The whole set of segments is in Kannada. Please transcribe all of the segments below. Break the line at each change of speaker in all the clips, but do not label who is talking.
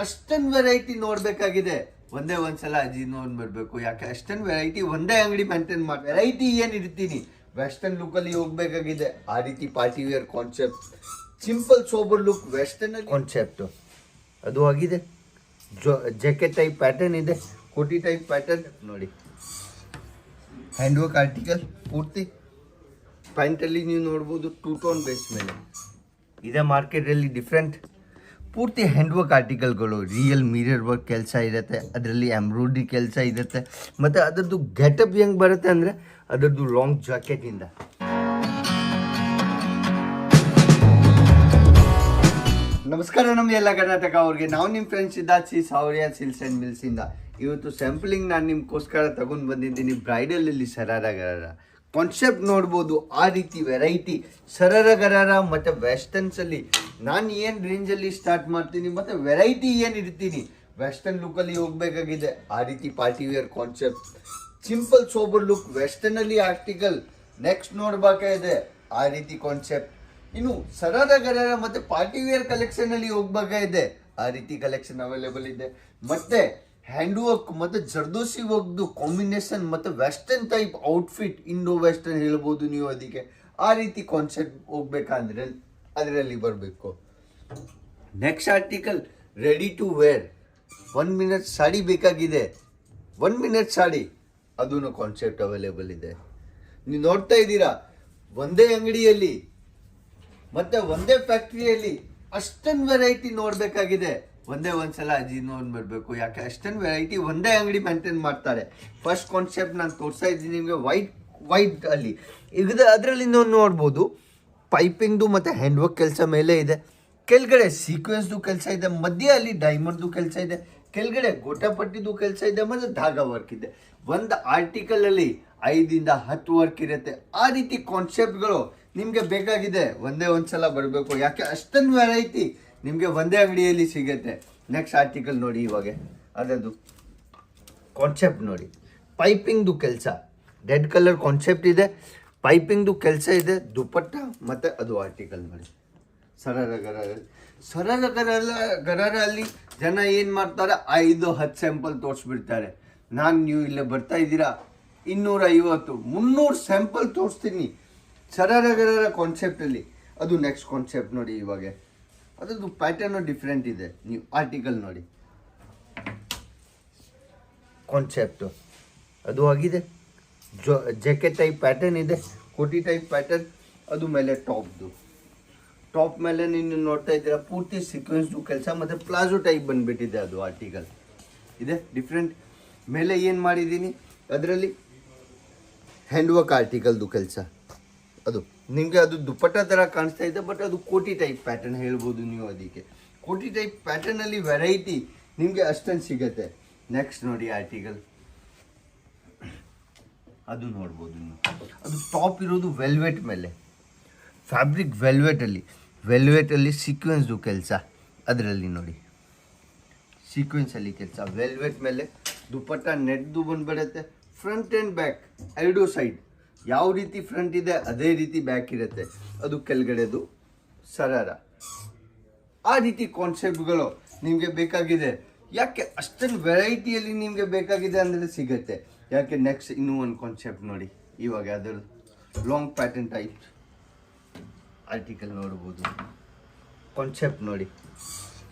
ಅಷ್ಟೊಂದು ವೆರೈಟಿ ನೋಡ್ಬೇಕಾಗಿದೆ. ಒಂದೇ ಒಂದ್ಸಲ ಅಜ್ಜಿ ನೋಡ್ಬಿಡ್ಬೇಕು. ಯಾಕೆ ಅಷ್ಟೊಂದು ವೆರೈಟಿ ಒಂದೇ ಅಂಗಡಿ ಮೇಂಟೈನ್ ಮಾಡಿ ವೆರೈಟಿ ಏನು ಇಡ್ತೀನಿ. ವೆಸ್ಟರ್ನ್ ಲುಕ್ಕಲ್ಲಿ ಹೋಗ್ಬೇಕಾಗಿದೆ. ಆ ರೀತಿ party wear concept, simple sober look western concept ಅದು ಆಗಿದೆ. ಜಾಕೆಟ್ ಟೈಪ್ ಪ್ಯಾಟರ್ನ್ ಇದೆ, ಕೋಟಿ ಟೈಪ್ ಪ್ಯಾಟರ್ನ್ ನೋಡಿ. ಹ್ಯಾಂಡ್ ವರ್ಕ್ ಆರ್ಟಿಕಲ್ ಪೂರ್ತಿ ಪ್ಯಾಂಟಲ್ಲಿ ನೀವು ನೋಡ್ಬೋದು. 2 ಟೋನ್ ಬೇಸ್ ಮೇಲೆ ಇದೆ. ಮಾರ್ಕೆಟಲ್ಲಿ ಡಿಫ್ರೆಂಟ್ ಪೂರ್ತಿ ಹ್ಯಾಂಡ್ ವರ್ಕ್ ಆರ್ಟಿಕಲ್ಗಳು. ರಿಯಲ್ ಮಿರರ್ ವರ್ಕ್ ಕೆಲಸ ಇರುತ್ತೆ, ಅದರಲ್ಲಿ ಎಂಬ್ರಾಯ್ಡ್ರಿ ಕೆಲಸ ಇರುತ್ತೆ. ಮತ್ತು ಅದರದ್ದು ಗೆಟಪ್ ಹೆಂಗೆ ಬರುತ್ತೆ ಅಂದರೆ ಅದರದ್ದು ಲಾಂಗ್ ಜಾಕೆಟಿಂದ. ನಮಸ್ಕಾರ ನಮ್ಮ ಎಲ್ಲ ಕರ್ನಾಟಕ ಅವ್ರಿಗೆ. ನಾವು ನಿಮ್ಮ ಫ್ರೆಂಡ್ಸ್ ಸಿದ್ಧಾರ್ಥ್ ಸಾವರಿಯಾ ಸಿಲ್ಸ್ ಆ್ಯಂಡ್ ಮಿಲ್ಸಿಂದ. ಇವತ್ತು ಸ್ಯಾಂಪಲಿಂಗ್ ನಾನು ನಿಮ್ಗೋಸ್ಕರ ತಗೊಂಡು ಬಂದಿದ್ದೀನಿ. ಬ್ರೈಡಲಲ್ಲಿ ಸರಾರ ಗರಾರ ಕಾನ್ಸೆಪ್ಟ್ ನೋಡ್ಬೋದು. ಆ ರೀತಿ ವೆರೈಟಿ ಸರಾರ ಗರಾರ ಮತ್ತು ವೆಸ್ಟರ್ನ್ಸಲ್ಲಿ ನಾನು ಏನು ರೇಂಜಲ್ಲಿ ಸ್ಟಾರ್ಟ್ ಮಾಡ್ತೀನಿ ಮತ್ತು ವೆರೈಟಿ ಏನು ಇಡ್ತೀನಿ. ವೆಸ್ಟರ್ನ್ ಲುಕ್ಕಲ್ಲಿ ಹೋಗಬೇಕಾಗಿದೆ. ಆ ರೀತಿ party wear concept, simple sober look ವೆಸ್ಟರ್ನಲ್ಲಿ ಆರ್ಟಿಕಲ್ ನೆಕ್ಸ್ಟ್ ನೋಡ್ಬೇಕಾಗಿದೆ. ಆ ರೀತಿ ಕಾನ್ಸೆಪ್ಟ್. ಇನ್ನು ಸರಾರ ಗರಾರ ಮತ್ತು ಪಾರ್ಟಿ ವೇರ್ ಕಲೆಕ್ಷನಲ್ಲಿ ಹೋಗ್ಬೇಕಾಗಿದೆ. ಆ ರೀತಿ ಕಲೆಕ್ಷನ್ ಅವೈಲೇಬಲ್ ಇದೆ. ಮತ್ತೆ ಹ್ಯಾಂಡ್ ವರ್ಕ್ ಮತ್ತು ಜರ್ದೋಸಿ ವರ್ಕ್ದು ಕಾಂಬಿನೇಷನ್ ಮತ್ತು western type outfit, Indo western ಹೇಳ್ಬೋದು ನೀವು. ಅದಕ್ಕೆ ಆ ರೀತಿ ಕಾನ್ಸೆಪ್ಟ್ ಹೋಗ್ಬೇಕಂದ್ರೆ ಅದರಲ್ಲಿ ಬರಬೇಕು. Next article ready to wear 1 minute sari ಬೇಕಾಗಿದೆ. 1 ಮಿನಿಟ್ ಸಾಡಿ ಅದೂ ಕಾನ್ಸೆಪ್ಟ್ ಅವೈಲೇಬಲ್ ಇದೆ. ನೀವು ನೋಡ್ತಾ ಇದ್ದೀರಾ, ಒಂದೇ ಅಂಗಡಿಯಲ್ಲಿ ಮತ್ತೆ ಒಂದೇ ಫ್ಯಾಕ್ಟ್ರಿಯಲ್ಲಿ ಅಷ್ಟೊಂದು ವೆರೈಟಿ ನೋಡಬೇಕಾಗಿದೆ. ಒಂದೇ ಒಂದ್ಸಲ ಅಜ್ಜಿ ನೋಡ್ಬಿಡ್ಬೇಕು. ಯಾಕೆ ಅಷ್ಟೊಂದು ವೆರೈಟಿ ಒಂದೇ ಅಂಗಡಿ ಮೇಂಟೈನ್ ಮಾಡ್ತಾರೆ. ಫಸ್ಟ್ ಕಾನ್ಸೆಪ್ಟ್ ನಾನು ತೋರಿಸ್ತಾ ಇದ್ದೀನಿ ನಿಮಗೆ. ವೈಟ್ ಅಲ್ಲಿ ಈಗ ಅದರಲ್ಲಿ ನೀವು ನೋಡ್ಬೋದು ಪೈಪಿಂಗ್ದು ಮತ್ತು ಹ್ಯಾಂಡ್ ವರ್ಕ್ ಕೆಲಸ ಮೇಲೆ ಇದೆ. ಕೆಳಗಡೆ ಸೀಕ್ವೆನ್ಸ್ದು ಕೆಲಸ ಇದೆ. ಮಧ್ಯ ಅಲ್ಲಿ ಡೈಮಂಡ್ದು ಕೆಲಸ ಇದೆ. ಕೆಳಗಡೆ ಗೋಟಾಪಟ್ಟಿದು ಕೆಲಸ ಇದೆ ಮತ್ತು ಧಾಗ ವರ್ಕ್ ಇದೆ. ಒಂದು ಆರ್ಟಿಕಲಲ್ಲಿ 5 ಇಂದ 10 ವರ್ಕ್ ಇರುತ್ತೆ. ಆ ರೀತಿ ಕಾನ್ಸೆಪ್ಟ್ಗಳು ನಿಮಗೆ ಬೇಕಾಗಿದೆ. ಒಂದೇ ಒಂದ್ಸಲ ಬರಬೇಕು. ಯಾಕೆ ಅಷ್ಟೊಂದು ವೆರೈಟಿ ನಿಮಗೆ ಒಂದೇ ಅಂಗಡಿಯಲ್ಲಿ ಸಿಗುತ್ತೆ. ನೆಕ್ಸ್ಟ್ ಆರ್ಟಿಕಲ್ ನೋಡಿ. ಇವಾಗ ಅದರದ್ದು ಕಾನ್ಸೆಪ್ಟ್ ನೋಡಿ. ಪೈಪಿಂಗ್ದು ಕೆಲಸ, ರೆಡ್ ಕಲರ್ ಕಾನ್ಸೆಪ್ಟ್ ಇದೆ. ಪೈಪಿಂಗ್ದು ಕೆಲಸ ಇದೆ. ದುಪ್ಪಟ್ಟ ಮತ್ತು ಅದು ಆರ್ಟಿಕಲ್ ನೋಡಿ. ಸರಾರ ಗರಾರ ಅಲ್ಲಿ ಜನ ಏನು ಮಾಡ್ತಾರೆ, 5-10 ಸ್ಯಾಂಪಲ್ ತೋರಿಸ್ಬಿಡ್ತಾರೆ. ನೀವು ಇಲ್ಲೇ ಬರ್ತಾ ಇದ್ದೀರಾ, 250 300 ಸ್ಯಾಂಪಲ್ ತೋರಿಸ್ತೀನಿ ಸರಾರ ಗರಾರ ಕಾನ್ಸೆಪ್ಟಲ್ಲಿ. ಅದು ನೆಕ್ಸ್ಟ್ ಕಾನ್ಸೆಪ್ಟ್ ನೋಡಿ. ಇವಾಗ ಅದರದ್ದು ಪ್ಯಾಟರ್ನು ಡಿಫ್ರೆಂಟ್ ಇದೆ. ನೀವು ಆರ್ಟಿಕಲ್ ನೋಡಿ. ಕಾನ್ಸೆಪ್ಟು ಅದು ಆಗಿದೆ. ಜಾಕೆಟ್ ಟೈಪ್ ಪ್ಯಾಟರ್ನ್ ಇದೆ, ಕೋಟಿ ಟೈಪ್ ಪ್ಯಾಟರ್ನ್. ಅದು ಮೇಲೆ ಟಾಪ್ ಮೇಲೆ ನೀವು ನೋಡ್ತಾ ಇದ್ದೀರಾ ಪೂರ್ತಿ ಸೀಕ್ವೆನ್ಸ್ದು ಕೆಲಸ ಮತ್ತು ಪ್ಲಾಜೋ ಟೈಪ್ ಬಂದುಬಿಟ್ಟಿದೆ. ಅದು ಆರ್ಟಿಕಲ್ ಇದೆ ಡಿಫ್ರೆಂಟ್. ಮೇಲೆ ಏನು ಮಾಡಿದ್ದೀನಿ ಅದರಲ್ಲಿ ಹ್ಯಾಂಡ್ ವರ್ಕ್ ಆರ್ಟಿಕಲ್ದು ಕೆಲಸ. ಅದು ನಿಮಗೆ ಅದು ದುಪ್ಪಟ್ಟ ಥರ ಕಾಣಿಸ್ತಾ ಇದೆ, ಬಟ್ ಅದು ಕೋಟಿ ಟೈಪ್ ಪ್ಯಾಟರ್ನ್ ಹೇಳ್ಬೋದು ನೀವು. ಅದಕ್ಕೆ ಕೋಟಿ ಟೈಪ್ ಪ್ಯಾಟರ್ನಲ್ಲಿ ವೆರೈಟಿ ನಿಮಗೆ ಅಷ್ಟೊಂದು ಸಿಗುತ್ತೆ. ನೆಕ್ಸ್ಟ್ ನೋಡಿ ಆರ್ಟಿಕಲ್ ಅದು ನೋಡ್ಬೋದು ನೀವು. ಅದು ಟಾಪ್ ಇರೋದು ವೆಲ್ವೆಟ್ ಮೇಲೆ, ಫ್ಯಾಬ್ರಿಕ್ ವೆಲ್ವೆಟಲ್ಲಿ ಸೀಕ್ವೆನ್ಸ್ದು ಕೆಲಸ. ಅದರಲ್ಲಿ ನೋಡಿ ಸೀಕ್ವೆನ್ಸಲ್ಲಿ ಕೆಲಸ. ವೆಲ್ವೆಟ್ ಮೇಲೆ ದುಪ್ಪಟ್ಟ ನೆಟ್ದು ಬಂದುಬಿಡುತ್ತೆ. ಫ್ರಂಟ್ ಆ್ಯಂಡ್ ಬ್ಯಾಕ್ ಎರಡೂ ಸೈಡ್ ಯಾವ ರೀತಿ ಫ್ರಂಟ್ ಇದೆ ಅದೇ ರೀತಿ ಬ್ಯಾಕ್ ಇರುತ್ತೆ. ಅದು ಕೆಳಗಡೆದು ಸರಾರ. ಆ ರೀತಿ ಕಾನ್ಸೆಪ್ಟ್ಗಳು ನಿಮಗೆ ಬೇಕಾಗಿದೆ. ಯಾಕೆ ಅಷ್ಟೊಂದು ವೆರೈಟಿಯಲ್ಲಿ ನಿಮಗೆ ಬೇಕಾಗಿದೆ ಅಂದರೆ ಸಿಗುತ್ತೆ. ಯಾಕೆ ನೆಕ್ಸ್ಟ್ ಇನ್ನೂ ಒಂದು ಕಾನ್ಸೆಪ್ಟ್ ನೋಡಿ. ಇವಾಗ ಅದರ ಲಾಂಗ್ ಪ್ಯಾಟರ್ನ್ ಟೈಪ್ ಆರ್ಟಿಕಲ್ ನೋಡ್ಬೋದು. ಕಾನ್ಸೆಪ್ಟ್ ನೋಡಿ.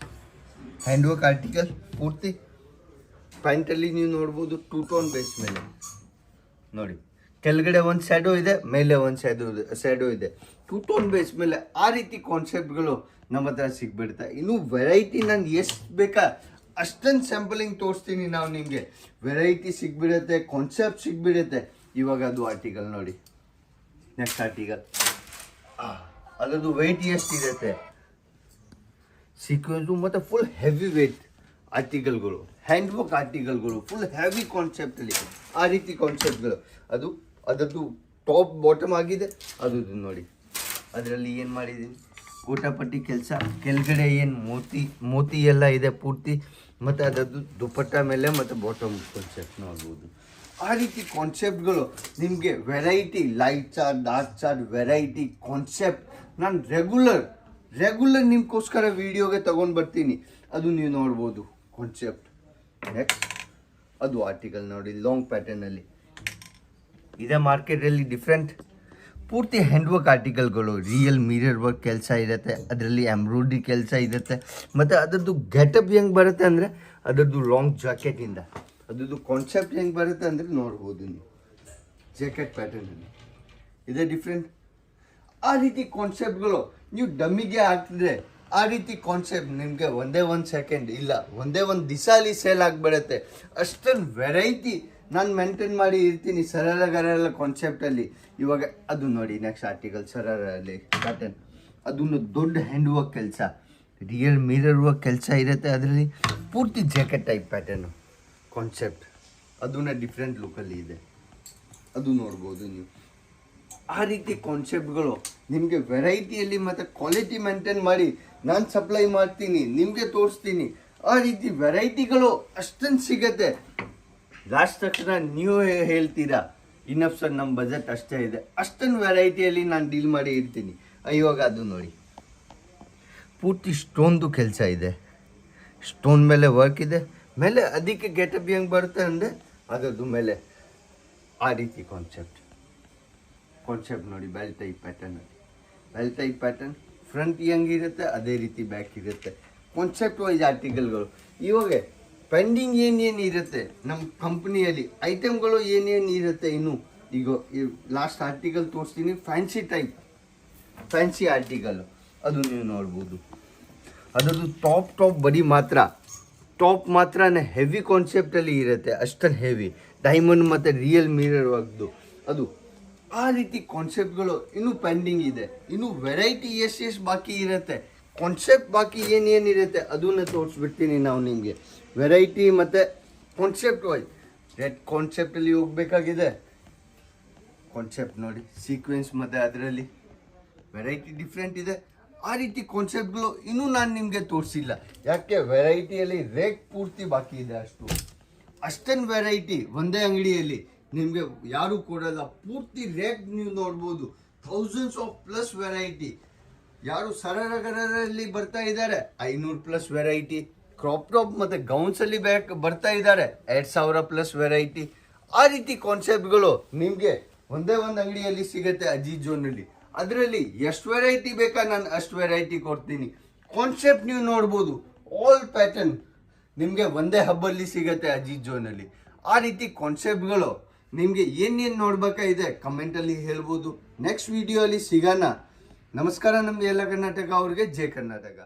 ಹ್ಯಾಂಡ್ ವರ್ಕ್ ಆರ್ಟಿಕಲ್ ಪೂರ್ತಿ ಪ್ಯಾಂಟಲ್ಲಿ ನೀವು ನೋಡ್ಬೋದು. 2 ಟೋನ್ ಬೇಸ್ ಮೇಲೆ ನೋಡಿ. ಕೆಳಗಡೆ ಒಂದು ಸ್ಯಾಡೋ ಇದೆ, ಮೇಲೆ ಒಂದು ಸ್ಯಾಡೋ ಇದೆ. 2 ಟೋನ್ ಬೇಸ್ ಮೇಲೆ ಆ ರೀತಿ ಕಾನ್ಸೆಪ್ಟ್ಗಳು ನಮ್ಮ ಹತ್ರ ಸಿಗ್ಬಿಡುತ್ತೆ. ಇನ್ನೂ ವೆರೈಟಿ ನಾನು ಎಷ್ಟು ಬೇಕಾ ಅಷ್ಟೊಂದು ಸ್ಯಾಂಪಲಿಂಗ್ ತೋರಿಸ್ತೀನಿ ನಾವು ನಿಮಗೆ. ವೆರೈಟಿ ಸಿಗ್ಬಿಡುತ್ತೆ, ಕಾನ್ಸೆಪ್ಟ್ ಸಿಗ್ಬಿಡುತ್ತೆ. ಇವಾಗ ಅದು ಆರ್ಟಿಕಲ್ ನೋಡಿ. ನೆಕ್ಸ್ಟ್ ಆರ್ಟಿಕಲ್ ಅದರದ್ದು ವೆಯ್ಟ್ ಎಷ್ಟಿರುತ್ತೆ, ಸೀಕ್ವೆನ್ಸು ಮತ್ತು ಫುಲ್ ಹೆವಿ ವೆಯ್ಟ್ ಆರ್ಟಿಕಲ್ಗಳು, ಹ್ಯಾಂಡ್ ವರ್ಕ್ ಆರ್ಟಿಕಲ್ಗಳು, ಫುಲ್ ಹೆವಿ ಕಾನ್ಸೆಪ್ಟಲ್ಲಿ ಆ ರೀತಿ ಕಾನ್ಸೆಪ್ಟ್ಗಳು. ಅದರದ್ದು ಟಾಪ್ ಬಾಟಮ್ ಆಗಿದೆ. ಅದು ನೋಡಿ. ಅದರಲ್ಲಿ ಏನು ಮಾಡಿದ್ದೀನಿ, ಗೋಟಾಪಟ್ಟಿ ಕೆಲಸ. ಕೆಳಗಡೆ ಏನು ಮೋತಿ ಎಲ್ಲ ಇದೆ ಪೂರ್ತಿ. ಮತ್ತು ಅದರದ್ದು ದುಪ್ಪಟ್ಟ ಮೇಲೆ ಮತ್ತು ಬಾಟಮ್ ಕಾನ್ಸೆಪ್ಟ್ ನೋಡ್ಬೋದು. ಆ ರೀತಿ ಕಾನ್ಸೆಪ್ಟ್ಗಳು ನಿಮಗೆ variety, light chart, dark chart, variety concept ನಾನು ರೆಗ್ಯುಲರ್ ನಿಮಗೋಸ್ಕರ ವೀಡಿಯೋಗೆ ತೊಗೊಂಡು ಬರ್ತೀನಿ. ಅದು ನೀವು ನೋಡ್ಬೋದು ಕಾನ್ಸೆಪ್ಟ್. ನೆಕ್ಸ್ಟ್ ಅದು ಆರ್ಟಿಕಲ್ ನೋಡಿ, ಲಾಂಗ್ ಪ್ಯಾಟರ್ನಲ್ಲಿ ಇದೇ ಮಾರ್ಕೆಟಲ್ಲಿ ಡಿಫ್ರೆಂಟ್ ಪೂರ್ತಿ ಹ್ಯಾಂಡ್ ವರ್ಕ್ ಆರ್ಟಿಕಲ್ಗಳು, ರಿಯಲ್ ಮಿರರ್ ವರ್ಕ್ ಕೆಲಸ ಇರುತ್ತೆ, ಅದರಲ್ಲಿ ಎಂಬ್ರಾಯ್ಡ್ರಿ ಕೆಲಸ ಇರುತ್ತೆ. ಮತ್ತು ಅದರದ್ದು ಗೆಟಪ್ ಹೆಂಗೆ ಬರುತ್ತೆ ಅಂದರೆ ಅದರದ್ದು ಲಾಂಗ್ ಜಾಕೆಟಿಂದ ಅದರದ್ದು ಕಾನ್ಸೆಪ್ಟ್ ಹೆಂಗೆ ಬರುತ್ತೆ ಅಂದರೆ ನೋಡ್ಬೋದು ನೀವು. ಜಾಕೆಟ್ ಪ್ಯಾಟರ್ನಲ್ಲಿ ಇದೇ ಡಿಫ್ರೆಂಟ್. ಆ ರೀತಿ ಕಾನ್ಸೆಪ್ಟ್ಗಳು ನೀವು ಡಮ್ಮಿಗೆ ಹಾಕಿದ್ರೆ ಆ ರೀತಿ ಕಾನ್ಸೆಪ್ಟ್ ನಿಮಗೆ ಒಂದೇ ಒಂದು ಸೆಕೆಂಡ್ ಇಲ್ಲ ಒಂದೇ ಒಂದು ದಿಸಾಲಿ ಸೇಲ್ ಆಗಿಬಿಡುತ್ತೆ. ಅಷ್ಟೊಂದು ವೆರೈಟಿ ನಾನು ಮೇಂಟೈನ್ ಮಾಡಿ ಇರ್ತೀನಿ ಸರಳ ಕಾನ್ಸೆಪ್ಟಲ್ಲಿ. ಇವಾಗ ಅದು ನೋಡಿ ನೆಕ್ಸ್ಟ್ ಆರ್ಟಿಕಲ್ ಸರಳಲ್ಲಿ ಪ್ಯಾಟರ್ನ್, ಅದನ್ನು ದೊಡ್ಡ ಹ್ಯಾಂಡ್ ವರ್ಕ್ ಕೆಲಸ, ರಿಯಲ್ ಮಿರರ್ ವರ್ಕ್ ಕೆಲಸ ಇರುತ್ತೆ. ಅದರಲ್ಲಿ ಪೂರ್ತಿ ಜಾಕೆಟ್ ಟೈಪ್ ಪ್ಯಾಟರ್ನು ಕಾನ್ಸೆಪ್ಟ್, ಅದನ್ನ ಡಿಫ್ರೆಂಟ್ ಲುಕ್ಕಲ್ಲಿ ಇದೆ, ಅದು ನೋಡ್ಬೋದು ನೀವು. ಆ ರೀತಿ ಕಾನ್ಸೆಪ್ಟ್ಗಳು ನಿಮಗೆ ವೆರೈಟಿಯಲ್ಲಿ ಮತ್ತು ಕ್ವಾಲಿಟಿ ಮೇಂಟೈನ್ ಮಾಡಿ ನಾನು ಸಪ್ಲೈ ಮಾಡ್ತೀನಿ, ನಿಮಗೆ ತೋರಿಸ್ತೀನಿ. ಆ ರೀತಿ ವೆರೈಟಿಗಳು ಅಷ್ಟೊಂದು ಸಿಗತ್ತೆ. ಲಾಸ್ಟ್ ತಕ್ಷಣ ನೀವು ಹೇಳ್ತೀರಾ ಇನ್ನಫ್ ಸರ್ ನಮ್ಮ ಬಜೆಟ್ ಅಷ್ಟೇ ಇದೆ, ಅಷ್ಟೊಂದು ವೆರೈಟಿಯಲ್ಲಿ ನಾನು ಡೀಲ್ ಮಾಡಿ ಇರ್ತೀನಿ. ಇವಾಗ ಅದು ನೋಡಿ ಪೂರ್ತಿ ಸ್ಟೋನ್ದು ಕೆಲಸ ಇದೆ, ಸ್ಟೋನ್ ಮೇಲೆ ವರ್ಕ್ ಇದೆ, ಮೇಲೆ ಅದಕ್ಕೆ ಗೆಟಪ್ ಹೆಂಗೆ ಬರುತ್ತೆ ಅಂದರೆ ಅದರದ್ದು ಮೇಲೆ ಆ ರೀತಿ ಕಾನ್ಸೆಪ್ಟ್ ನೋಡಿ. ಬೆಲ್ ಟೈಪ್ ಪ್ಯಾಟರ್ನ್ ಫ್ರಂಟ್ ಹೆಂಗಿರುತ್ತೆ ಅದೇ ರೀತಿ ಬ್ಯಾಕ್ ಇರುತ್ತೆ. ಕಾನ್ಸೆಪ್ಟ್ ವೈಸ್ ಆರ್ಟಿಕಲ್ಗಳು. ಇವಾಗ ಪೆಂಡಿಂಗ್ ಏನೇನು ಇರುತ್ತೆ ನಮ್ಮ ಕಂಪ್ನಿಯಲ್ಲಿ ಐಟಮ್ಗಳು ಏನೇನು ಇರುತ್ತೆ ಇನ್ನು ಈಗ ಲಾಸ್ಟ್ ಆರ್ಟಿಕಲ್ ತೋರಿಸ್ತೀನಿ. ಫ್ಯಾನ್ಸಿ ಆರ್ಟಿಕಲ್ ಅದು ನೀವು ನೋಡ್ಬೋದು. ಅದರದ್ದು ಟಾಪ್ ಬಡಿ ಮಾತ್ರನೇ ಹೆವಿ ಕಾನ್ಸೆಪ್ಟಲ್ಲಿ ಇರುತ್ತೆ, ಅಷ್ಟೊಂದು ಹೆವಿ ಡೈಮಂಡ್ ಮತ್ತು ರಿಯಲ್ ಮಿರರ್ ವರ್ಕ್ದು ಅದು. ಆ ರೀತಿ ಕಾನ್ಸೆಪ್ಟ್ಗಳು ಇನ್ನೂ ಪೆಂಡಿಂಗ್ ಇದೆ. ಇನ್ನು ವೆರೈಟಿ ಎಷ್ಟು ಬಾಕಿ ಇರುತ್ತೆ, ಕಾನ್ಸೆಪ್ಟ್ ಬಾಕಿ ಏನೇನಿರುತ್ತೆ ಅದನ್ನು ತೋರಿಸ್ಬಿಡ್ತೀನಿ ನಾವು ನಿಮಗೆ. ವೆರೈಟಿ ಮತ್ತು ಕಾನ್ಸೆಪ್ಟ್ ವೈಸ್ ರೆಡ್ ಕಾನ್ಸೆಪ್ಟಲ್ಲಿ ಹೋಗಬೇಕಾಗಿದೆ. ಕಾನ್ಸೆಪ್ಟ್ ನೋಡಿ ಸೀಕ್ವೆನ್ಸ್ ಮತ್ತು ಅದರಲ್ಲಿ ವೆರೈಟಿ ಡಿಫ್ರೆಂಟ್ ಇದೆ. ಆ ರೀತಿ ಕಾನ್ಸೆಪ್ಟ್ಗಳು ಇನ್ನೂ ನಾನು ನಿಮಗೆ ತೋರಿಸಿಲ್ಲ, ಯಾಕೆ ವೆರೈಟಿಯಲ್ಲಿ ರೇಟ್ ಪೂರ್ತಿ ಬಾಕಿ ಇದೆ. ಅಷ್ಟೊಂದು ವೆರೈಟಿ ಒಂದೇ ಅಂಗಡಿಯಲ್ಲಿ ನಿಮಗೆ ಯಾರು ಕೊಡಲ್ಲ. ಪೂರ್ತಿ ರೇಟ್ ನೀವು ನೋಡ್ಬೋದು, ಥೌಸಂಡ್ಸ್ ಆಫ್ ಪ್ಲಸ್ ವೆರೈಟಿ. ಯಾರು ಸರಳಗರಲ್ಲಿ ಬರ್ತಾ ಇದ್ದಾರೆ 500+ ವೆರೈಟಿ, ಕ್ರಾಪ್ ಟಾಪ್ ಮತ್ತು ಗೌನ್ಸಲ್ಲಿ ಬರ್ತಾ ಇದ್ದಾರೆ 2000 ಪ್ಲಸ್ ವೆರೈಟಿ. ಆ ರೀತಿ ಕಾನ್ಸೆಪ್ಟ್ಗಳು ನಿಮಗೆ ಒಂದೇ ಒಂದು ಅಂಗಡಿಯಲ್ಲಿ ಸಿಗುತ್ತೆ ಅಜೀಜ್ ಝೋನಲ್ಲಿ. ಅದರಲ್ಲಿ ಎಷ್ಟು ವೆರೈಟಿ ಬೇಕಾ ನಾನು ಅಷ್ಟು ವೆರೈಟಿ ಕೊಡ್ತೀನಿ. ಕಾನ್ಸೆಪ್ಟ್ ನೀವು ನೋಡ್ಬೋದು, ಆಲ್ ಪ್ಯಾಟರ್ನ್ ನಿಮಗೆ ಒಂದೇ ಹಬ್ಬಲ್ಲಿ ಸಿಗುತ್ತೆ ಅಜೀಜ್ ಝೋನಲ್ಲಿ. ಆ ರೀತಿ ಕಾನ್ಸೆಪ್ಟ್ಗಳು ನಿಮಗೆ ಏನೇನು ನೋಡ್ಬೇಕಾಗಿದೆ ಕಮೆಂಟಲ್ಲಿ ಹೇಳ್ಬೋದು. ನೆಕ್ಸ್ಟ್ ವಿಡಿಯೋ ಅಲ್ಲಿ ಸಿಗೋಣ. ನಮಸ್ಕಾರ. ನಮ್ದು ಎಲ್ಲ ಕರ್ನಾಟಕ ಅವ್ರಿಗೆ ಜೈ ಕರ್ನಾಟಕ.